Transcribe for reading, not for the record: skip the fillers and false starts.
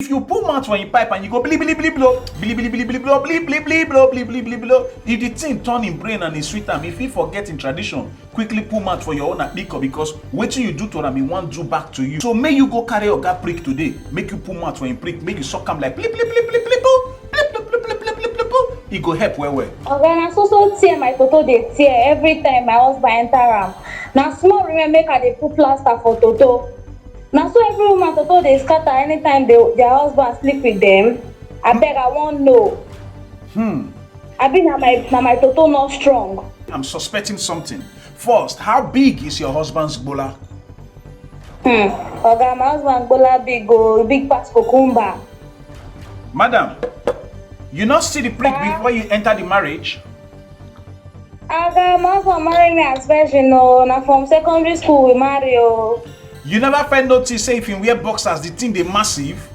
If you put mouth for your pipe and you go bli bli bli blow, bli bli bli bli blow, bli bli bli blow, bli bli bli blow, if the thing turn in brain and in sweet am, if he forget in tradition, quickly put mouth for your own akpiko because wetin you do to am, he wan do back to you. So make you go carry oga prick today, make you put mouth for him prick, make you suck am like bli bli bli bli bli boo, bli bli bli bli bli bli bli boo. E go help well well. Oga, na so tear my toto dey tear every time my husband enter am. Na small remain make I dey put plaster for toto. Na so every woman toto dey scatter anytime their husband sleep with them. Abeg, I wan know. Abi na my toto not strong. I'm suspecting something. First, how big is your husband's Gbola? Oga, my husband Gbola big pass cucumber. Madam, you not see the prick before you enter the marriage? Oga, my husband marry me as virgin o. Na from secondary school we marry o. You never find notice say if you wear boxers, the thing they massive?